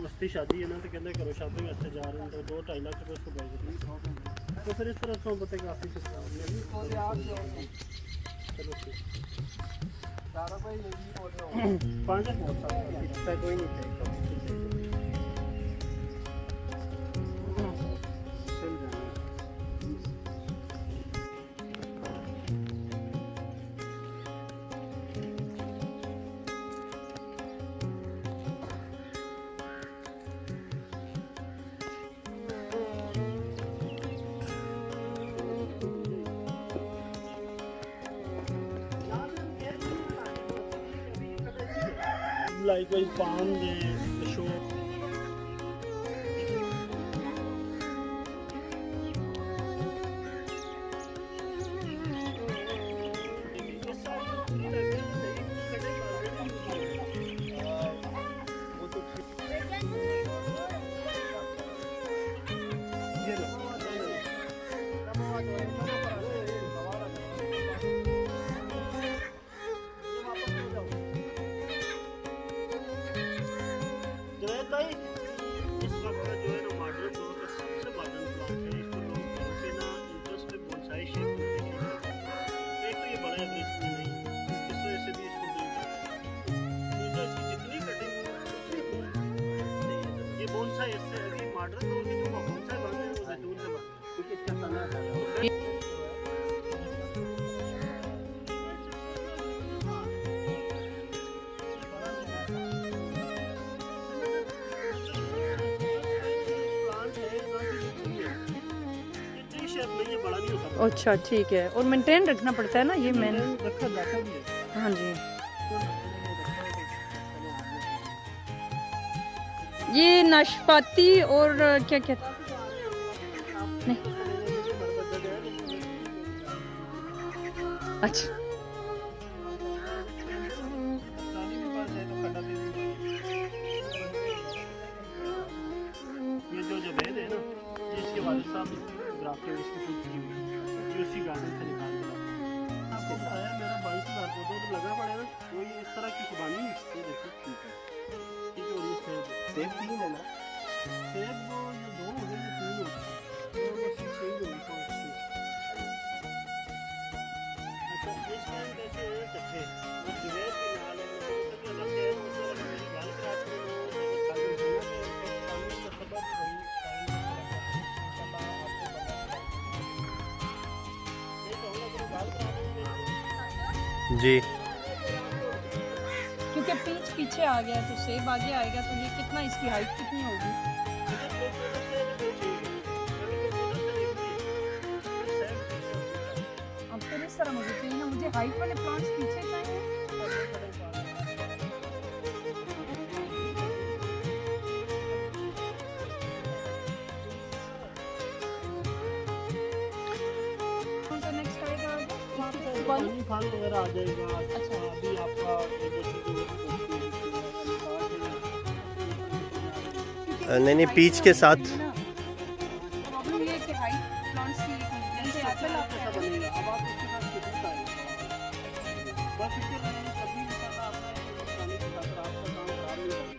उसकी शादी है ना, तो कहते करो शॉपिंग अच्छे जा रहे हैं, तो 2-2.5 लाख रुपये उसको भाई, तो फिर इस तरह से बताए काफ़ी कोई नहीं likewise palm the show. इस वक्त का जो है ना मॉडर्न दौर का सबसे मॉडर्न प्लांट है। इसको लोग घरों पे ना इंटरेस्ट में बोनसाई शेप में देखते हैं। एक तो ये बड़ा एवरेज में नहीं, इस वजह से भी इसको जितनी कटिंग ये बोनसाई इससे अभी मॉडर्न दौर की जो बोनसाई बन रहे हैं वो जैतून से बन रहे हैं, क्योंकि इसका तना है। अच्छा ठीक है, और मेंटेन रखना पड़ता है ना ये मैंने रखा जाता भी है। हाँ जी, ये नाशपाती और क्या क्या नहीं अच्छा ये जो जवेद है ना, ये इसके वालिद साहब ग्राफ्ट इसकी खुद की हुई है, उसी गार्डन से निकाल के आपको बताया मेरा 22,000 पौधों तो लगा पड़े ना, वो ये इस तरह की खुबानी ये देखो ठीक है। और ये सेब 3 है ना, सेब वो ये 2 हो गए, ये 3 हो गए, तो बस ये सही होगी तो अच्छा। इस टाइम कैसे है कच्चे वो जवेद के नाल है, तो अलग है वो मेरी गाल करा जी, क्योंकि पीच पीछे आ गया तो सेब आगे आएगा, तो ये कितना इसकी हाइट कितनी होगी? अब तो इस तरह मुझे चाहिए ना, मुझे हाइट वाले प्लांट्स पीछे चाहिए। फल वगैरह आ जाएगा। अच्छा अभी आपका नहीं पीच के साथ प्रॉब्लम ये है कि हाइट प्लांट्स की जैसे एप्पल आपका बनेगा, अब आप उसके साथ कितनी टाइम बस इसके लिए कभी भी करना आपने के साथ आपका काम खराब नहीं होगा।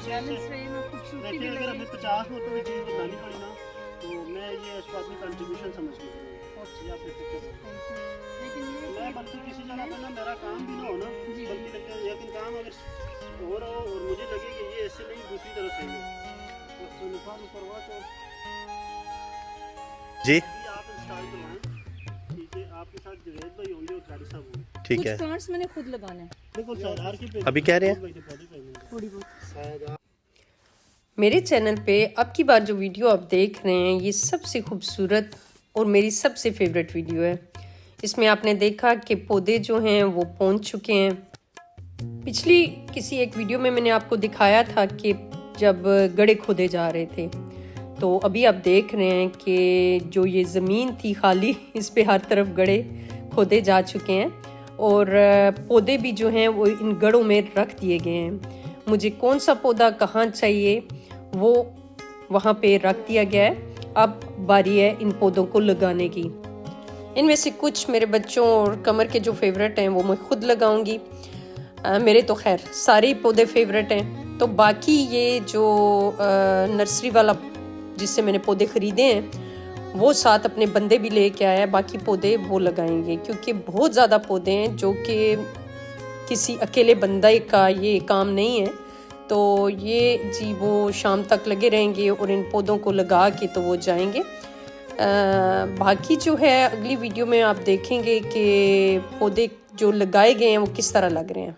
बैलेंस रहे ना खूबसूरती भी अगर लगे। हमें 50 में कोई चीज़ बनानी पड़ी ना, तो मैं ये इसको अपनी कंट्रीब्यूशन समझ लूँ। मैं बल्कि किसी जगह पे ना मेरा काम भी ना हो ना, बल्कि लेकिन काम अगर हो रहा हो और मुझे लगे कि ये ऐसे नहीं दूसरी तरह से हो, तो नुकसान करवा तो जी आप इंस्टॉल करवाएं। ठीक है, आपके साथ जवेद भाई होंगे और कारी साहब होंगे। ठीक है, कुछ प्लांट्स मैंने खुद लगाने हैं। बिल्कुल सर, हर की अभी कह रहे हैं थोड़ी बहुत मेरे चैनल पे अब की बार जो वीडियो आप देख रहे हैं ये सबसे खूबसूरत और मेरी सबसे फेवरेट वीडियो है। इसमें आपने देखा कि पौधे जो हैं वो पहुंच चुके हैं। पिछली किसी एक वीडियो में मैंने आपको दिखाया था कि जब गड्ढे खोदे जा रहे थे, तो अभी आप देख रहे हैं कि जो ये ज़मीन थी खाली, इस पे हर तरफ गड्ढे खोदे जा चुके हैं और पौधे भी जो हैं वो इन गड्ढों में रख दिए गए हैं। मुझे कौन सा पौधा कहाँ चाहिए वो वहाँ पे रख दिया गया है। अब बारी है इन पौधों को लगाने की। इनमें से कुछ मेरे बच्चों और कमर के जो फेवरेट हैं वो मैं खुद लगाऊंगी। मेरे तो खैर सारे ही पौधे फेवरेट हैं, तो बाकी ये जो नर्सरी वाला जिससे मैंने पौधे ख़रीदे हैं वो साथ अपने बंदे भी लेके आया है, बाकी पौधे वो लगाएंगे क्योंकि बहुत ज़्यादा पौधे हैं जो कि किसी अकेले बंदे का ये काम नहीं है। तो ये जी वो शाम तक लगे रहेंगे और इन पौधों को लगा के तो वो जाएंगे। बाकी जो है अगली वीडियो में आप देखेंगे कि पौधे जो लगाए गए हैं वो किस तरह लग रहे हैं।